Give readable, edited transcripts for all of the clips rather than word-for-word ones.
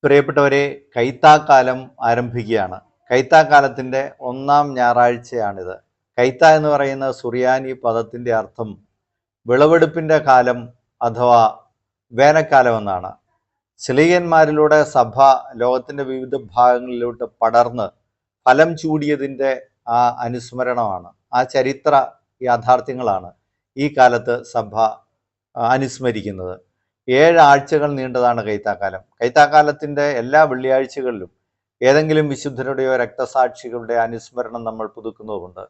പ്രിയപ്പെട്ടവരെ, കൈത്താക്കാലം ആരംഭിക്കുകയാണ്. കൈത്താക്കാലത്തിൻ്റെ ഒന്നാം ഞായറാഴ്ചയാണിത്. കൈത്ത എന്ന് പറയുന്ന സുറിയാനി പദത്തിൻ്റെ അർത്ഥം വിളവെടുപ്പിൻ്റെ കാലം അഥവാ വേനൽക്കാലം എന്നാണ്. ശ്ലീഹന്മാരിലൂടെ സഭ ലോകത്തിൻ്റെ വിവിധ ഭാഗങ്ങളിലോട്ട് പടർന്ന് ഫലം ചൂടിയതിൻ്റെ ആ അനുസ്മരണമാണ്, ആ ചരിത്ര യാഥാർത്ഥ്യങ്ങളാണ് ഈ കാലത്ത് സഭ അനുസ്മരിക്കുന്നത്. 7 ആഴ്ചകൾ നീണ്ടതാണ് കൈത്താക്കാലം. കൈത്താക്കാലത്തിൻ്റെ എല്ലാ വെള്ളിയാഴ്ചകളിലും ഏതെങ്കിലും വിശുദ്ധരുടെയോ രക്തസാക്ഷികളുടെ അനുസ്മരണം നമ്മൾ പുതുക്കുന്നതുകൊണ്ട്.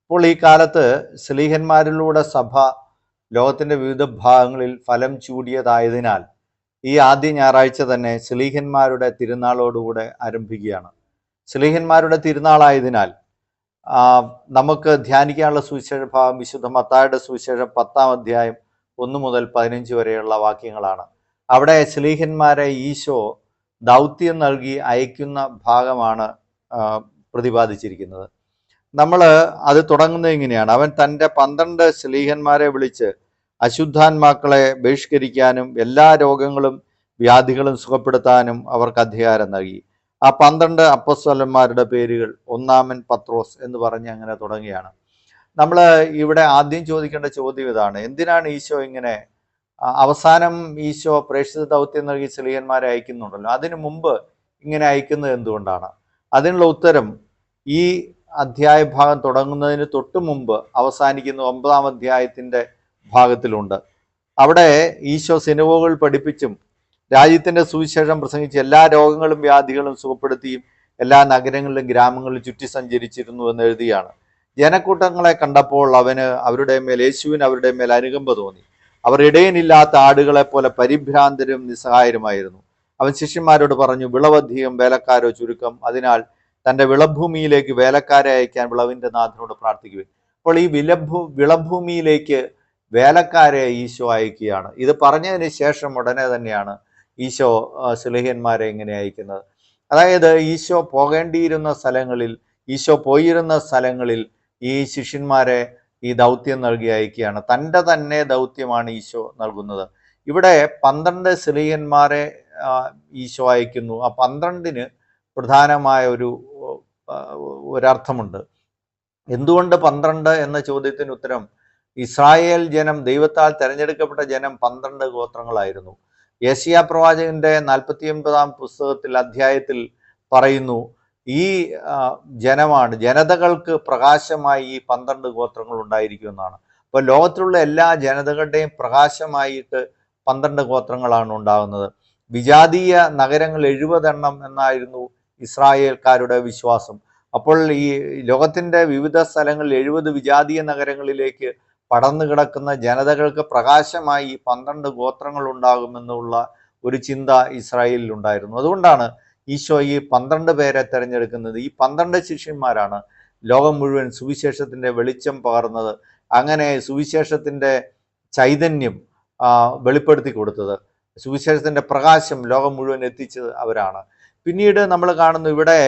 അപ്പോൾ ഈ കാലത്ത് ശ്ലീഹന്മാരിലൂടെ സഭ ലോകത്തിൻ്റെ വിവിധ ഭാഗങ്ങളിൽ ഫലം ചൂടിയതായതിനാൽ ഈ ആദ്യ ഞായറാഴ്ച തന്നെ ശ്ലീഹന്മാരുടെ തിരുനാളോടുകൂടെ ആരംഭിക്കുകയാണ്. ശ്ലീഹന്മാരുടെ തിരുനാളായതിനാൽ നമുക്ക് ധ്യാനിക്കാനുള്ള സുവിശേഷ ഭാഗം വിശുദ്ധ മത്തായിയുടെ സുവിശേഷം 10-ാം അധ്യായം 1 മുതൽ 15 വരെയുള്ള വാക്യങ്ങളാണ്. അവിടെ ശ്ലീഹന്മാരെ ഈശോ ദൗത്യം നൽകി അയക്കുന്ന ഭാഗമാണ് പ്രതിപാദിച്ചിരിക്കുന്നത്. നമ്മൾ അത് തുടങ്ങുന്നത് ഇങ്ങനെയാണ്: അവൻ തൻ്റെ 12 ശ്ലീഹന്മാരെ വിളിച്ച് അശുദ്ധാത്മാക്കളെ ബഹിഷ്കരിക്കാനും എല്ലാ രോഗങ്ങളും വ്യാധികളും സുഖപ്പെടുത്താനും അവർക്ക് അധികാരം നൽകി. ആ 12 അപ്പോസ്തലന്മാരുടെ പേരുകൾ ഒന്നാമൻ പത്രോസ് എന്ന് പറഞ്ഞ് അങ്ങനെ തുടങ്ങിയാണ്. നമ്മൾ ഇവിടെ ആദ്യം ചോദിക്കേണ്ട ചോദ്യം ഇതാണ്: എന്തിനാണ് ഈശോ ഇങ്ങനെ അവസാനം ഈശോ പ്രേക്ഷിത ദൗത്യം നൽകി ശ്ലീഹന്മാരെ അയക്കുന്നുണ്ടല്ലോ, അതിനു മുമ്പ് ഇങ്ങനെ അയക്കുന്നത് എന്തുകൊണ്ടാണ്? അതിനുള്ള ഉത്തരം ഈ അധ്യായ ഭാഗം തുടങ്ങുന്നതിന് തൊട്ട് മുമ്പ് അവസാനിക്കുന്ന 9-ാം അധ്യായത്തിൻ്റെ ഭാഗത്തിലുണ്ട്. അവിടെ ഈശോ സിനഗോഗുകൾ പഠിപ്പിച്ചും രാജ്യത്തിൻ്റെ സുവിശേഷം പ്രസംഗിച്ച് എല്ലാ രോഗങ്ങളും വ്യാധികളും സുഖപ്പെടുത്തിയും എല്ലാ നഗരങ്ങളിലും ഗ്രാമങ്ങളിലും ചുറ്റി സഞ്ചരിച്ചിരുന്നു എന്ന് എഴുതിയാണ്. ജനക്കൂട്ടങ്ങളെ കണ്ടപ്പോൾ യേശുവിന് അവരുടെ മേൽ അനുകമ്പ തോന്നി. അവർ ഇടയനില്ലാത്ത ആടുകളെ പോലെ പരിഭ്രാന്തരും നിസ്സഹായരുമായിരുന്നു. അവൻ ശിഷ്യന്മാരോട് പറഞ്ഞു: വിളവധികം, വേലക്കാരോ ചുരുക്കം. അതിനാൽ തൻ്റെ വിളഭൂമിയിലേക്ക് വേലക്കാരെ അയക്കാൻ വിളവിൻ്റെ നാഥനോട് പ്രാർത്ഥിക്കുവിൻ. അപ്പോൾ ഈ വിളഭൂമിയിലേക്ക് വേലക്കാരെ ഈശോ അയക്കുകയാണ്. ഇത് പറഞ്ഞതിന് ശേഷം ഉടനെ തന്നെയാണ് ഈശോ ശ്ലീഹന്മാരെ ഇങ്ങനെ അയക്കുന്നത്. അതായത് ഈശോ പോകേണ്ടിയിരുന്ന സ്ഥലങ്ങളിൽ, ഈശോ പോയിരുന്ന സ്ഥലങ്ങളിൽ ഈ ശിഷ്യന്മാരെ ഈ ദൗത്യം നൽകി അയക്കുകയാണ്. തൻ്റെ തന്നെ ദൗത്യമാണ് ഈശോ നൽകുന്നത്. ഇവിടെ 12 ശ്ലീഹന്മാരെ ഈശോ അയക്കുന്നു. ആ 12-ന് പ്രധാനമായ ഒരർത്ഥമുണ്ട്. എന്തുകൊണ്ട് 12 എന്ന ചോദ്യത്തിന് ഉത്തരം, ഇസ്രായേൽ ജനം, ദൈവത്താൽ തെരഞ്ഞെടുക്കപ്പെട്ട ജനം 12 ഗോത്രങ്ങളായിരുന്നു. യെശയ്യാ പ്രവാചകന്റെ 49-ാം അധ്യായത്തിൽ പറയുന്നു, ഈ ജനതകൾക്ക് പ്രകാശമായി ഈ 12 ഗോത്രങ്ങൾ ഉണ്ടായിരിക്കുമെന്നാണ്. അപ്പോൾ ലോകത്തിലുള്ള എല്ലാ ജനതകളുടെയും പ്രകാശമായിട്ട് 12 ഗോത്രങ്ങളാണ് ഉണ്ടാകുന്നത്. വിജാതീയ നഗരങ്ങൾ 70 എണ്ണം എന്നായിരുന്നു ഇസ്രായേൽക്കാരുടെ വിശ്വാസം. അപ്പോൾ ഈ ലോകത്തിൻ്റെ വിവിധ സ്ഥലങ്ങളിൽ 70 വിജാതീയ നഗരങ്ങളിലേക്ക് പടർന്നു കിടക്കുന്ന ജനതകൾക്ക് പ്രകാശമായി 12 ഗോത്രങ്ങൾ ഉണ്ടാകുമെന്നുള്ള ഒരു ചിന്ത ഇസ്രായേലിൽ ഉണ്ടായിരുന്നു. അതുകൊണ്ടാണ് ഈശോ ഈ 12 പേരെ തിരഞ്ഞെടുക്കുന്നത്. ഈ 12 ശിഷ്യന്മാരാണ് ലോകം മുഴുവൻ സുവിശേഷത്തിൻ്റെ വെളിച്ചം പകർന്നത്. അങ്ങനെ സുവിശേഷത്തിൻ്റെ ചൈതന്യം വെളിപ്പെടുത്തി കൊടുത്തത്, സുവിശേഷത്തിൻ്റെ പ്രകാശം ലോകം മുഴുവൻ എത്തിച്ചത് അവരാണ്. പിന്നീട് നമ്മൾ കാണുന്നു, ഇവിടെ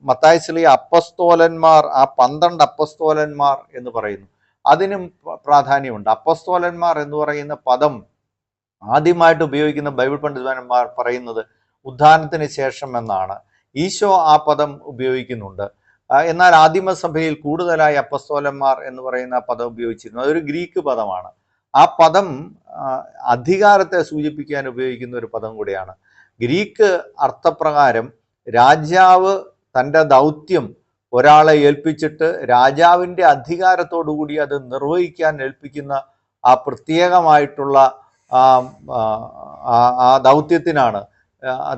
മത്തായി ശ്ലീഹ അപ്പസ്തോലന്മാർ, ആ 12 അപ്പസ്തോലന്മാർ എന്ന് പറയുന്നു. അതിനും പ്രാധാന്യമുണ്ട്. അപ്പസ്തോലന്മാർ എന്ന് പറയുന്ന പദം ആദ്യമായിട്ട് ഉപയോഗിക്കുന്ന ബൈബിൾ പണ്ഡിതന്മാർ പറയുന്നത് ഉത്ഥാനത്തിന് ശേഷം എന്നാണ്. ഈശോ ആ പദം ഉപയോഗിക്കുന്നുണ്ട്. എന്നാൽ ആദിമസഭയിൽ കൂടുതലായി അപ്പസ്തോലന്മാർ എന്ന് പറയുന്ന പദം ഉപയോഗിച്ചിരുന്നു. അതൊരു ഗ്രീക്ക് പദമാണ്. ആ പദം അധികാരത്തെ സൂചിപ്പിക്കാൻ ഉപയോഗിക്കുന്ന ഒരു പദം കൂടിയാണ്. ഗ്രീക്ക് അർത്ഥപ്രകാരം രാജാവ് തൻ്റെ ദൗത്യം ഒരാളെ ഏൽപ്പിച്ചിട്ട് രാജാവിൻ്റെ അധികാരത്തോടു കൂടി അത് നിർവഹിക്കാൻ ഏൽപ്പിക്കുന്ന ആ പ്രത്യേകമായിട്ടുള്ള ആ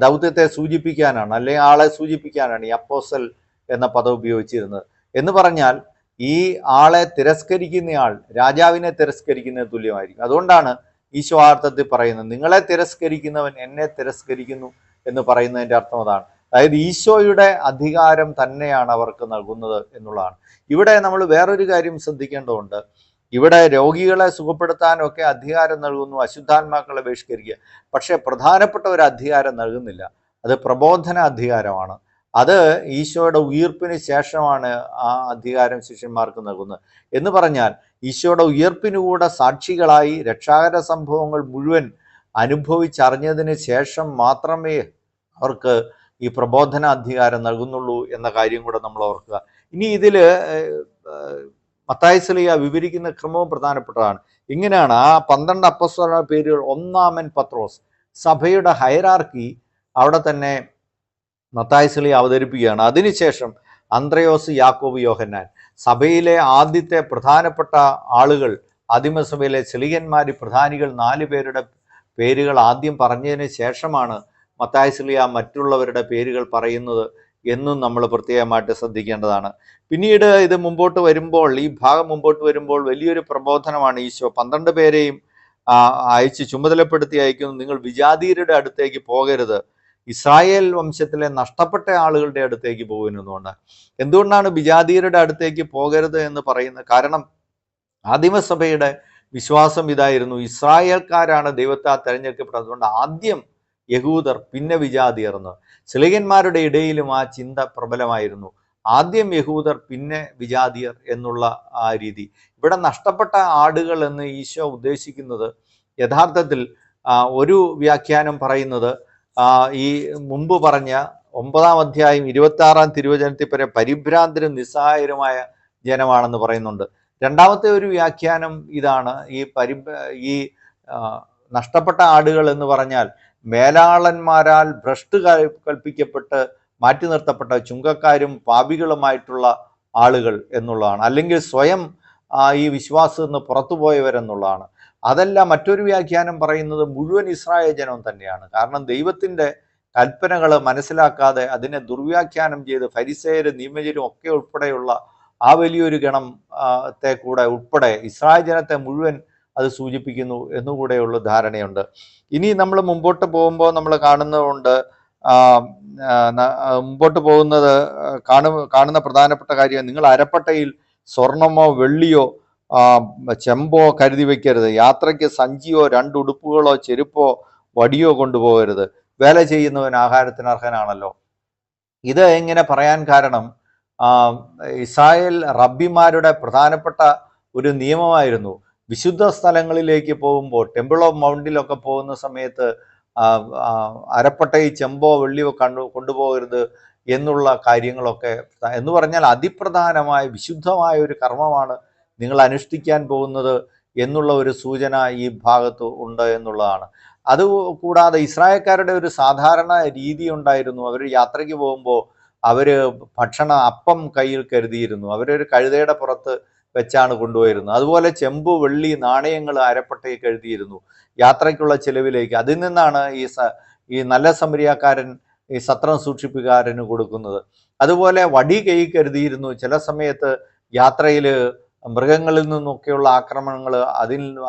ദൗത്യത്തെ സൂചിപ്പിക്കാനാണ്, അല്ലെങ്കിൽ ആളെ സൂചിപ്പിക്കാനാണ് ഈ അപ്പോസ്റ്റൽ എന്ന പദം ഉപയോഗിച്ചിരുന്നത്. എന്ന് പറഞ്ഞാൽ ഈ ആളെ തിരസ്കരിക്കുന്നയാൾ രാജാവിനെ തിരസ്കരിക്കുന്നതിന് തുല്യമായിരിക്കും. അതുകൊണ്ടാണ് ഈശോ അർത്ഥത്തിൽ പറയുന്നത്, നിങ്ങളെ തിരസ്കരിക്കുന്നവൻ എന്നെ തിരസ്കരിക്കുന്നു എന്ന് പറയുന്നതിൻ്റെ അർത്ഥം അതാണ്. അതായത് ഈശോയുടെ അധികാരം തന്നെയാണ് അവർക്ക് നൽകുന്നത് എന്നുള്ളതാണ്. ഇവിടെ നമ്മൾ വേറൊരു കാര്യം ശ്രദ്ധിക്കേണ്ടതുണ്ട്. ഇവിടെ രോഗികളെ സുഖപ്പെടുത്താനൊക്കെ അധികാരം നൽകുന്നു, അശുദ്ധാത്മാക്കളെ ബഹിഷ്കരിക്കുക. പക്ഷേ പ്രധാനപ്പെട്ട ഒരു അധികാരം നൽകുന്നില്ല. അത് പ്രബോധന അധികാരമാണ്. അത് ഈശോയുടെ ഉയിർപ്പിന് ശേഷമാണ് ആ അധികാരം ശിഷ്യന്മാർക്ക് നൽകുന്നത്. എന്ന് പറഞ്ഞാൽ ഈശോയുടെ ഉയിർപ്പിനുകൂടെ സാക്ഷികളായി രക്ഷാകര സംഭവങ്ങൾ മുഴുവൻ അനുഭവിച്ചറിഞ്ഞതിന് ശേഷം മാത്രമേ അവർക്ക് ഈ പ്രബോധന അധികാരം നൽകുന്നുള്ളൂ എന്ന കാര്യം കൂടെ നമ്മൾ ഓർക്കുക. ഇനി ഇതിൽ മത്തായി ശ്ലീഹ വിവരിക്കുന്ന ക്രമവും പ്രധാനപ്പെട്ടതാണ്. ഇങ്ങനെയാണ് ആ 12 അപ്പസ്തലന്മാരുടെ പേരുകൾ. ഒന്നാമൻ പത്രോസ്. സഭയുടെ ഹൈറാർക്കി അവിടെ തന്നെ മത്തായി ശ്ലീഹ അവതരിപ്പിക്കുകയാണ്. അതിനുശേഷം അന്ത്രയോസ്, യാക്കോബ്, യോഹന്നാൻ. സഭയിലെ ആദ്യത്തെ പ്രധാനപ്പെട്ട ആളുകൾ, ആദിമസഭയിലെ ശ്ലീഹന്മാർ, പ്രധാനികൾ 4 പേരുടെ പേരുകൾ ആദ്യം പറഞ്ഞതിന് ശേഷമാണ് മത്തായി ശ്ലീഹ മറ്റുള്ളവരുടെ പേരുകൾ പറയുന്നത് എന്നും നമ്മൾ പ്രത്യേകമായിട്ട് ശ്രദ്ധിക്കേണ്ടതാണ്. പിന്നീട് ഇത് മുമ്പോട്ട് വരുമ്പോൾ, ഈ ഭാഗം മുമ്പോട്ട് വരുമ്പോൾ വലിയൊരു പ്രബോധനമാണ് ഈശോ 12 പേരെയും അയച്ച് ചുമതലപ്പെടുത്തി അയക്കുന്നു. നിങ്ങൾ വിജാതീയരുടെ അടുത്തേക്ക് പോകരുത്, ഇസ്രായേൽ വംശത്തിലെ നഷ്ടപ്പെട്ട ആളുകളുടെ അടുത്തേക്ക് പോകുന്നതുകൊണ്ട്. എന്തുകൊണ്ടാണ് വിജാതീയരുടെ അടുത്തേക്ക് പോകരുത് എന്ന് പറയുന്നത്? കാരണം ആദിമസഭയുടെ വിശ്വാസം ഇതായിരുന്നു, ഇസ്രായേൽക്കാരാണ് ദൈവത്താൽ തെരഞ്ഞെടുക്കപ്പെട്ടത്. അതുകൊണ്ട് ആദ്യം യഹൂദർ, പിന്നെ വിജാതീയർ എന്ന്. ശ്ലീഹന്മാരുടെ ഇടയിലും ആ ചിന്ത പ്രബലമായിരുന്നു. ആദ്യം യഹൂദർ, പിന്നെ വിജാതീയർ എന്നുള്ള ആ രീതി. ഇവിടെ നഷ്ടപ്പെട്ട ആടുകൾ എന്ന് ഈശോ ഉദ്ദേശിക്കുന്നത് യഥാർത്ഥത്തിൽ ഒരു വ്യാഖ്യാനം പറയുന്നത് ഈ മുമ്പ് പറഞ്ഞ 9-ാം അധ്യായം 26-ാം തിരുവചനത്തിൽ വരെ പരിഭ്രാന്തരും നിസ്സഹായരുമായ ജനമാണെന്ന് പറയുന്നുണ്ട്. രണ്ടാമത്തെ ഒരു വ്യാഖ്യാനം ഇതാണ്, ഈ നഷ്ടപ്പെട്ട ആടുകൾ എന്ന് പറഞ്ഞാൽ മേലാളന്മാരാൽ ഭ്രഷ്ട് കൽപ്പിക്കപ്പെട്ട് മാറ്റി നിർത്തപ്പെട്ട ചുങ്കക്കാരും പാപികളുമായിട്ടുള്ള ആളുകൾ എന്നുള്ളതാണ്. അല്ലെങ്കിൽ സ്വയം ഈ വിശ്വാസത്തിൽ നിന്ന് പുറത്തുപോയവരെന്നുള്ളതാണ്. അതല്ല, മറ്റൊരു വ്യാഖ്യാനം പറയുന്നത് മുഴുവൻ ഇസ്രായേൽ ജനവും തന്നെയാണ്. കാരണം ദൈവത്തിൻ്റെ കൽപ്പനകൾ മനസ്സിലാക്കാതെ അതിനെ ദുർവ്യാഖ്യാനം ചെയ്ത് ഫരിസേയരും നിയമജരും ഒക്കെ ഉൾപ്പെടെയുള്ള ആ വലിയൊരു ഗണത്തെ കൂടെ ഉൾപ്പെടെ ഇസ്രായേൽ ജനത്തെ മുഴുവൻ അത് സൂചിപ്പിക്കുന്നു എന്നുകൂടെയുള്ള ധാരണയുണ്ട്. ഇനി നമ്മൾ മുമ്പോട്ട് പോകുമ്പോൾ നമ്മൾ കാണുന്നതുകൊണ്ട് മുമ്പോട്ട് പോകുന്നത് കാണുന്ന പ്രധാനപ്പെട്ട കാര്യം, നിങ്ങൾ അരപ്പട്ടയിൽ സ്വർണമോ വെള്ളിയോ ചെമ്പോ കരുതി വയ്ക്കരുത്. യാത്രയ്ക്ക് സഞ്ചിയോ 2 ഉടുപ്പുകളോ ചെരുപ്പോ വടിയോ കൊണ്ടുപോകരുത്. വേല ചെയ്യുന്നവൻ ആഹാരത്തിന് അർഹനാണല്ലോ. ഇത് എങ്ങനെ പറയാൻ കാരണം, ഇസ്രായേൽ റബ്ബിമാരുടെ പ്രധാനപ്പെട്ട ഒരു നിയമമായിരുന്നു. വിശുദ്ധ സ്ഥലങ്ങളിലേക്ക് പോകുമ്പോൾ, ടെമ്പിൾ ഓഫ് മൗണ്ടിലൊക്കെ പോകുന്ന സമയത്ത് അരപ്പട്ടയിൽ ചെമ്പോ വെള്ളിയോ കൊണ്ടുപോകരുത് എന്നുള്ള കാര്യങ്ങളൊക്കെ. എന്ന് പറഞ്ഞാൽ അതിപ്രധാനമായ വിശുദ്ധമായ ഒരു കർമ്മമാണ് നിങ്ങൾ അനുഷ്ഠിക്കാൻ പോകുന്നത് എന്നുള്ള ഒരു സൂചന ഈ ഭാഗത്ത് ഉണ്ട് എന്നുള്ളതാണ്. അതുകൂടാതെ ഇസ്രായേൽക്കാരുടെ ഒരു സാധാരണ രീതി ഉണ്ടായിരുന്നു. അവർ യാത്രയ്ക്ക് പോകുമ്പോൾ അവർ അപ്പം കയ്യിൽ കരുതിയിരുന്നു. അവരൊരു കഴുതയുടെ പുറത്ത് വെച്ചാണ് കൊണ്ടുപോയിരുന്നത്. അതുപോലെ ചെമ്പ്, വെള്ളി, നാണയങ്ങൾ അരപ്പട്ടയിൽ കരുതിയിരുന്നു യാത്രയ്ക്കുള്ള ചെലവിലേക്ക്. അതിൽ നിന്നാണ് ഈ നല്ല സമരിയാക്കാരൻ ഈ സത്രം സൂക്ഷിപ്പുകാരന് കൊടുക്കുന്നത്. അതുപോലെ വടി കൈ കരുതിയിരുന്നു. ചില സമയത്ത് യാത്രയിൽ മൃഗങ്ങളിൽ നിന്നൊക്കെയുള്ള ആക്രമണങ്ങൾ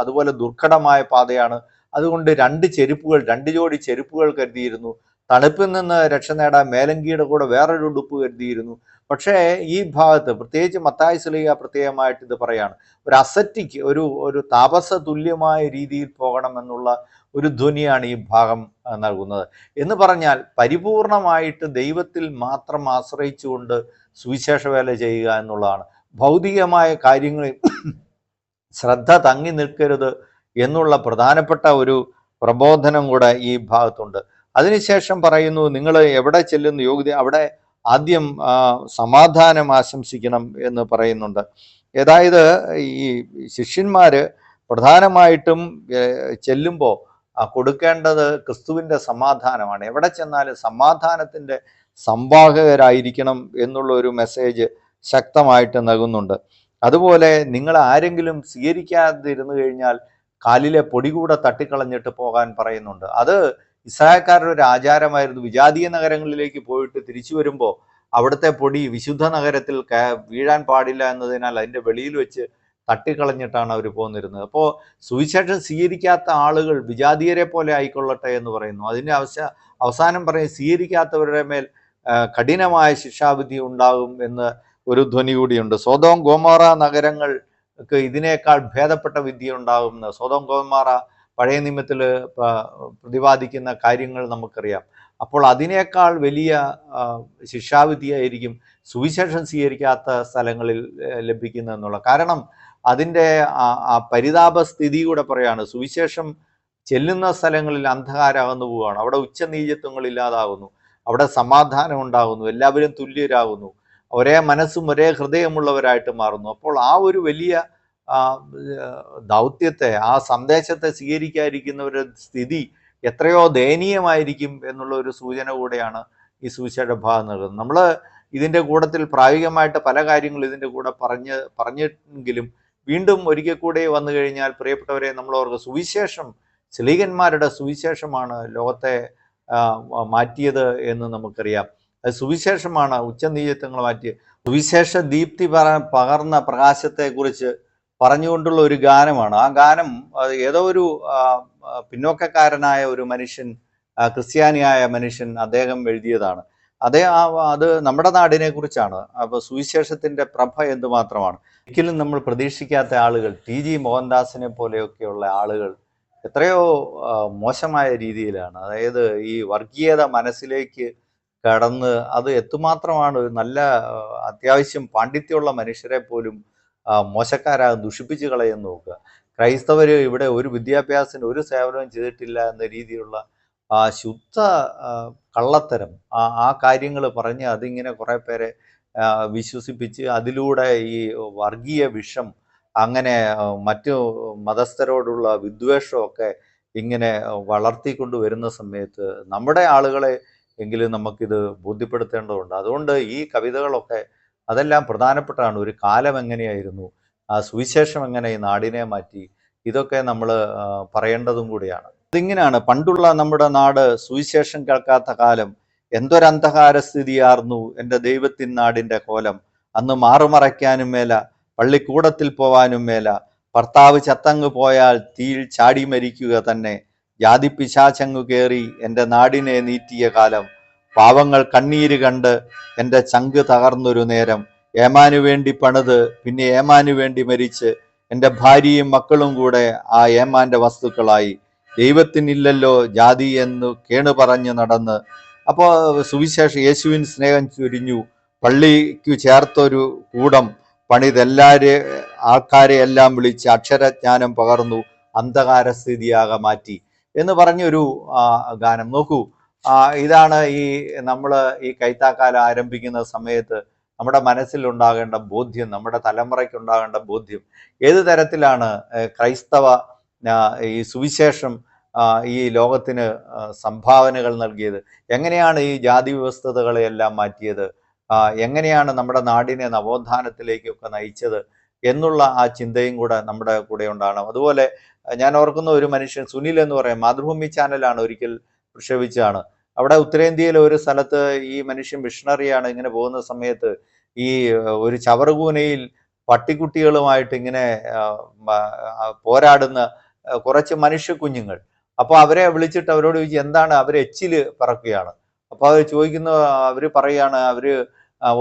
അതുപോലെ ദുർഘടമായ പാതയാണ്. അതുകൊണ്ട് 2 ജോഡി ചെരുപ്പുകൾ കരുതിയിരുന്നു. തണുപ്പിൽ നിന്ന് രക്ഷ നേടാൻ മേലങ്കിയുടെ കൂടെ വേറൊരു ഉടുപ്പ് കരുതിയിരുന്നു. പക്ഷേ ഈ ഭാഗത്ത് പ്രത്യേകിച്ച് മത്തായി ശ്ലീഹ പ്രത്യേകമായിട്ട് ഇത് പറയാണ്, ഒരു അസറ്റിക്ക് ഒരു താപസ തുല്യമായ രീതിയിൽ പോകണമെന്നുള്ള ഒരു ധ്വനിയാണ് ഈ ഭാഗം നൽകുന്നത്. എന്ന് പറഞ്ഞാൽ പരിപൂർണമായിട്ട് ദൈവത്തിൽ മാത്രം ആശ്രയിച്ചുകൊണ്ട് സുവിശേഷ വേല ചെയ്യുക എന്നുള്ളതാണ്. ഭൗതികമായ കാര്യങ്ങളിൽ ശ്രദ്ധ തങ്ങി നിൽക്കരുത് എന്നുള്ള പ്രധാനപ്പെട്ട ഒരു പ്രബോധനം കൂടെ ഈ ഭാഗത്തുണ്ട്. അതിനുശേഷം പറയുന്നു, നിങ്ങൾ എവിടെ ചെല്ലുന്നു യോഗ്യത അവിടെ ആദ്യം സമാധാനം ആശംസിക്കണം എന്ന് പറയുന്നുണ്ട്. അതായത് ഈ ശിഷ്യന്മാർ പ്രധാനമായിട്ടും ചെല്ലുമ്പോൾ കൊടുക്കേണ്ടത് ക്രിസ്തുവിൻ്റെ സമാധാനമാണ്. എവിടെ ചെന്നാലും സമാധാനത്തിൻ്റെ സംവാഹകരായിരിക്കണം എന്നുള്ള ഒരു മെസ്സേജ് ശക്തമായിട്ട് നൽകുന്നുണ്ട്. അതുപോലെ നിങ്ങൾ ആരെങ്കിലും സ്വീകരിക്കാതിരുന്നു കഴിഞ്ഞാൽ കാലിലെ പൊടി കൂടെ തട്ടിക്കളഞ്ഞിട്ട് പോകാൻ പറയുന്നുണ്ട്. അത് ഇസ്രായേൽക്കാരുടെ ഒരു ആചാരമായിരുന്നു. വിജാതീയ നഗരങ്ങളിലേക്ക് പോയിട്ട് തിരിച്ചു വരുമ്പോൾ അവിടുത്തെ പൊടി വിശുദ്ധ നഗരത്തിൽ വീഴാൻ പാടില്ല എന്നതിനാൽ അതിൻ്റെ വെളിയിൽ വെച്ച് തട്ടിക്കളഞ്ഞിട്ടാണ് അവർ പോന്നിരുന്നത്. അപ്പോൾ സുവിശേഷം സ്വീകരിക്കാത്ത ആളുകൾ വിജാതീയരെ പോലെ ആയിക്കൊള്ളട്ടെ എന്ന് പറയുന്നു. അതിൻ്റെ അവസാനം പറയും, സ്വീകരിക്കാത്തവരുടെ മേൽ കഠിനമായ ശിക്ഷാവിധി ഉണ്ടാകും എന്ന് ഒരു ധ്വനി കൂടിയുണ്ട്. സോദോം ഗോമോറ നഗരങ്ങൾക്ക് ഇതിനേക്കാൾ ഭേദപ്പെട്ട വിധി ഉണ്ടാകുമെന്ന് സോദോം ഗോമോറ പഴയ നിയമത്തിൽ പ്രതിപാദിക്കുന്ന കാര്യങ്ങൾ നമുക്കറിയാം. അപ്പോൾ അതിനേക്കാൾ വലിയ ശിക്ഷാവിധിയായിരിക്കും സുവിശേഷം സ്വീകരിക്കാത്ത സ്ഥലങ്ങളിൽ ലഭിക്കുന്നതെന്നുള്ള. കാരണം അതിൻ്റെ പരിതാപസ്ഥിതി കൂടെ പറയാണ്. സുവിശേഷം ചെല്ലുന്ന സ്ഥലങ്ങളിൽ അന്ധകാരം അകന്നു പോവുകയാണ്. അവിടെ ഉച്ചനീചത്വങ്ങൾ ഇല്ലാതാകുന്നു. അവിടെ സമാധാനം ഉണ്ടാകുന്നു, എല്ലാവരും തുല്യരാകുന്നു, ഒരേ മനസ്സും ഒരേ ഹൃദയമുള്ളവരായിട്ട് മാറുന്നു. അപ്പോൾ ആ ഒരു വലിയ ദൗത്യത്തെ, ആ സന്ദേശത്തെ സ്വീകരിക്കാതിരിക്കുന്നവരുടെ സ്ഥിതി എത്രയോ ദയനീയമായിരിക്കും എന്നുള്ള ഒരു സൂചന കൂടെയാണ് ഈ സുവിശേഷ ഭാഗം നൽകുന്നത്. നമ്മൾ ഇതിൻ്റെ കൂട്ടത്തിൽ പ്രായോഗികമായിട്ട് പല കാര്യങ്ങളും ഇതിൻ്റെ കൂടെ പറഞ്ഞെങ്കിലും വീണ്ടും ഒരിക്കൽ കൂടെ വന്നു കഴിഞ്ഞാൽ പ്രിയപ്പെട്ടവരെ, നമ്മൾ ഓർക്കുക, സുവിശേഷം, ശ്ലീഹന്മാരുടെ സുവിശേഷമാണ് ലോകത്തെ മാറ്റിയത് എന്ന് നമുക്കറിയാം. അത് സുവിശേഷമാണ് ഉച്ചനീചത്വങ്ങൾ മാറ്റിയത്. സുവിശേഷ ദീപ്തി പകർന്ന പ്രകാശത്തെക്കുറിച്ച് പറഞ്ഞുകൊണ്ടുള്ള ഒരു ഗാനമാണ്. ആ ഗാനം ഏതോ ഒരു പിന്നോക്കക്കാരനായ ഒരു മനുഷ്യൻ, ക്രിസ്ത്യാനിയായ മനുഷ്യൻ, അദ്ദേഹം എഴുതിയതാണ്. അത് നമ്മുടെ നാടിനെ കുറിച്ചാണ്. അപ്പോൾ സുവിശേഷത്തിൻ്റെ പ്രഭ എന്തുമാത്രമാണ്. ഒരിക്കലും നമ്മൾ പ്രതീക്ഷിക്കാത്ത ആളുകൾ, TG മോഹൻദാസിനെ പോലെയൊക്കെയുള്ള ആളുകൾ എത്രയോ മോശമായ രീതിയിലാണ്, അതായത് ഈ വർഗീയത മനസ്സിലേക്ക് കടന്ന് അത് എത്തുമാത്രമാണ് നല്ല അത്യാവശ്യം പാണ്ഡിത്യമുള്ള മനുഷ്യരെ പോലും മോശക്കാരാകും, ദുഷിപ്പിച്ച് കളയെന്ന് നോക്കുക. ക്രൈസ്തവർ ഇവിടെ ഒരു വിദ്യാഭ്യാസത്തിന് ഒരു സേവനവും ചെയ്തിട്ടില്ല എന്ന രീതിയിലുള്ള ശുദ്ധ കള്ളത്തരം ആ കാര്യങ്ങൾ പറഞ്ഞ് അതിങ്ങനെ കുറേ പേരെ വിശ്വസിപ്പിച്ച് അതിലൂടെ ഈ വർഗീയ വിഷം, അങ്ങനെ മറ്റു മതസ്ഥരോടുള്ള വിദ്വേഷമൊക്കെ ഇങ്ങനെ വളർത്തിക്കൊണ്ട് വരുന്ന സമയത്ത് നമ്മുടെ ആളുകളെ എങ്കിലും നമുക്കിത് ബോധ്യപ്പെടുത്തേണ്ടതുണ്ട്. അതുകൊണ്ട് ഈ കവിതകളൊക്കെ അതെല്ലാം പ്രധാനപ്പെട്ടാണ്. ഒരു കാലം എങ്ങനെയായിരുന്നു, ആ സുവിശേഷം എങ്ങനെ ഈ നാടിനെ മാറ്റി, ഇതൊക്കെ നമ്മൾ പറയേണ്ടതും കൂടിയാണ്. അതിങ്ങനെയാണ്, പണ്ടുള്ള നമ്മുടെ നാട് സുവിശേഷം കേൾക്കാത്ത കാലം, എന്തൊരന്ധകാര സ്ഥിതിയാർന്നു എൻ്റെ ദൈവത്തിൻ നാടിൻ്റെ കോലം. അന്ന് മാറുമറയ്ക്കാനും മേല, പള്ളിക്കൂടത്തിൽ പോവാനും മേല, ഭർത്താവ് ചത്തങ്ങ് പോയാൽ തീയിൽ ചാടി മരിക്കുക തന്നെ. ജാതി പിശാചങ്ങു കയറി എൻ്റെ നാടിനെ നീറ്റിയ കാലം. പാവങ്ങൾ കണ്ണീര് കണ്ട് എൻ്റെ ചങ്ക് തകർന്നൊരു നേരം. ഏമാനു വേണ്ടി പണിത് പിന്നെ ഏമാനു വേണ്ടി മരിച്ച് എൻ്റെ ഭാര്യയും മക്കളും കൂടെ ആ ഏമാൻ്റെ വസ്തുക്കളായി. ദൈവത്തിനില്ലല്ലോ ജാതി എന്നു കേണു പറഞ്ഞു നടന്ന്. അപ്പോൾ സുവിശേഷം യേശുവിൻ സ്നേഹം ചൊരിഞ്ഞു, പള്ളിക്കു ചേർത്തൊരു കൂടം ആൾക്കാരെ എല്ലാം വിളിച്ച് അക്ഷരജ്ഞാനം പകർന്നു, അന്ധകാര സ്ഥിതിയാകെ മാറ്റി എന്ന് പറഞ്ഞൊരു ഗാനം. നോക്കൂ, ഇതാണ് നമ്മൾ ഈ കൈത്താക്കാലം ആരംഭിക്കുന്ന സമയത്ത് നമ്മുടെ മനസ്സിലുണ്ടാകേണ്ട ബോധ്യം, നമ്മുടെ തലമുറയ്ക്കുണ്ടാകേണ്ട ബോധ്യം. ഏത് തരത്തിലാണ് ക്രൈസ്തവ ഈ സുവിശേഷം ഈ ലോകത്തിന് സംഭാവനകൾ നൽകിയത്, എങ്ങനെയാണ് ഈ ജാതി വ്യവസ്ഥതകളെയെല്ലാം മാറ്റിയത്, എങ്ങനെയാണ് നമ്മുടെ നാടിനെ നവോത്ഥാനത്തിലേക്കൊക്കെ നയിച്ചത് എന്നുള്ള ആ ചിന്തയും കൂടെ നമ്മുടെ കൂടെ ഉണ്ടാകണം. അതുപോലെ ഞാൻ ഓർക്കുന്ന ഒരു മനുഷ്യൻ, സുനിൽ എന്ന് പറയും, മാതൃഭൂമി ചാനലാണ് ഒരിക്കൽ പ്രക്ഷേപിച്ചതാണ്. അവിടെ ഉത്തരേന്ത്യയിലെ ഒരു സ്ഥലത്ത് ഈ മനുഷ്യൻ മിഷണറിയാണ്. ഇങ്ങനെ പോകുന്ന സമയത്ത് ഈ ഒരു ചവറുകൂനയിൽ പട്ടിക്കുട്ടികളുമായിട്ട് ഇങ്ങനെ പോരാടുന്ന കുറച്ച് മനുഷ്യ കുഞ്ഞുങ്ങൾ. അപ്പോൾ അവരെ വിളിച്ചിട്ട് അവരോട് ചോദിച്ചു, എന്താണ്? അവർ എച്ചില് പറക്കുകയാണ്. അപ്പോൾ അവർ അവർ പറയുകയാണ്, അവർ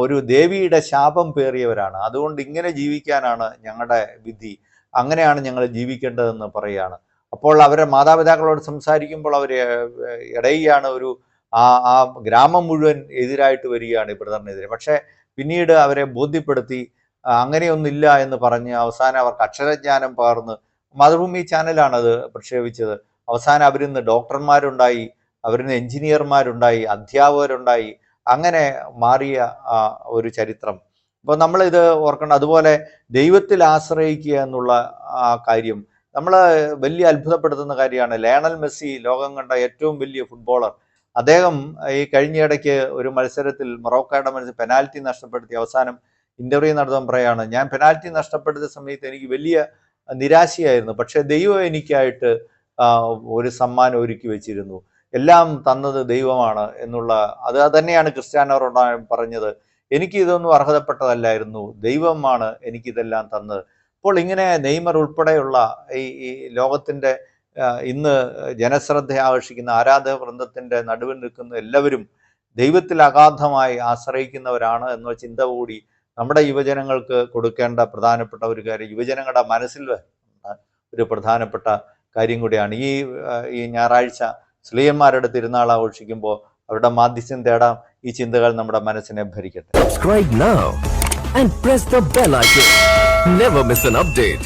ഒരു ദേവിയുടെ ശാപം പേറിയവരാണ്, അതുകൊണ്ട് ഇങ്ങനെ ജീവിക്കാനാണ് ഞങ്ങളുടെ വിധി, അങ്ങനെയാണ് ഞങ്ങൾ ജീവിക്കേണ്ടതെന്ന് പറയുകയാണ്. അപ്പോൾ അവരുടെ മാതാപിതാക്കളോട് സംസാരിക്കുമ്പോൾ അവർ ഇടയുകയാണ്. ആ ഗ്രാമം മുഴുവൻ എതിരായിട്ട് വരികയാണ് ഈ ബ്രദറിനെതിരെ. പക്ഷേ പിന്നീട് അവരെ ബോധ്യപ്പെടുത്തി അങ്ങനെയൊന്നില്ല എന്ന് പറഞ്ഞ് അവസാനം അവർക്ക് അക്ഷരജ്ഞാനം പകർന്ന്, മാതൃഭൂമി ചാനലാണ് അത് പ്രക്ഷേപിച്ചത്. അവസാനം അവരിന്ന് ഡോക്ടർമാരുണ്ടായി, അവരിന്ന് എഞ്ചിനീയർമാരുണ്ടായി, അധ്യാപകരുണ്ടായി, അങ്ങനെ മാറിയ ഒരു ചരിത്രം. അപ്പോൾ നമ്മളിത് ഓർക്കണം. അതുപോലെ ദൈവത്തിൽ ആശ്രയിക്കുക എന്നുള്ള ആ കാര്യം നമ്മൾ വലിയ അത്ഭുതപ്പെടുത്തുന്ന കാര്യമാണ്. ലയണൽ മെസ്സി, ലോകം കണ്ട ഏറ്റവും വലിയ ഫുട്ബോളർ, അദ്ദേഹം ഈ കഴിഞ്ഞിടയ്ക്ക് ഒരു മത്സരത്തിൽ മൊറോക്കോയുടെ മത്സരം പെനാൽറ്റി നഷ്ടപ്പെടുത്തി അവസാനം ഇന്റർവ്യൂ നടത്താൻ പറയാണ്, ഞാൻ പെനാൽറ്റി നഷ്ടപ്പെടുത്തിയ സമയത്ത് എനിക്ക് വലിയ നിരാശയായിരുന്നു, പക്ഷെ ദൈവം എനിക്കായിട്ട് ഒരു സമ്മാനം ഒരുക്കി വെച്ചിരുന്നു, എല്ലാം തന്നത് ദൈവമാണ് എന്നുള്ള അത് തന്നെയാണ് ക്രിസ്ത്യാനോ റൊണാൾഡോ പറഞ്ഞത്. എനിക്ക് ഇതൊന്നും അർഹതപ്പെട്ടതല്ലായിരുന്നു, ദൈവമാണ് എനിക്കിതെല്ലാം തന്നത്. അപ്പോൾ ഇങ്ങനെ നെയ്മർ ഉൾപ്പെടെയുള്ള ഈ ലോകത്തിൻ്റെ ഇന്ന് ജനശ്രദ്ധ ആകർഷിക്കുന്ന ആരാധക വൃന്ദത്തിൻ്റെ നടുവിൽ നിൽക്കുന്ന എല്ലാവരും ദൈവത്തിൽ അഗാധമായി ആശ്രയിക്കുന്നവരാണ് എന്ന ചിന്ത കൂടി നമ്മുടെ യുവജനങ്ങൾക്ക് കൊടുക്കേണ്ട പ്രധാനപ്പെട്ട ഒരു കാര്യം, യുവജനങ്ങളുടെ മനസ്സിൽ ഒരു പ്രധാനപ്പെട്ട കാര്യം കൂടിയാണ്. ഈ ഞായറാഴ്ച ശ്ലീഹന്മാരുടെ തിരുനാൾ ആഘോഷിക്കുമ്പോൾ അവരുടെ മാധ്യസ്ഥ്യം തേടാം. ഈ ചിന്തകൾ നമ്മുടെ മനസ്സിനെ ഭരിക്കട്ടെ. Subscribe now and press the bell icon. Never miss an update.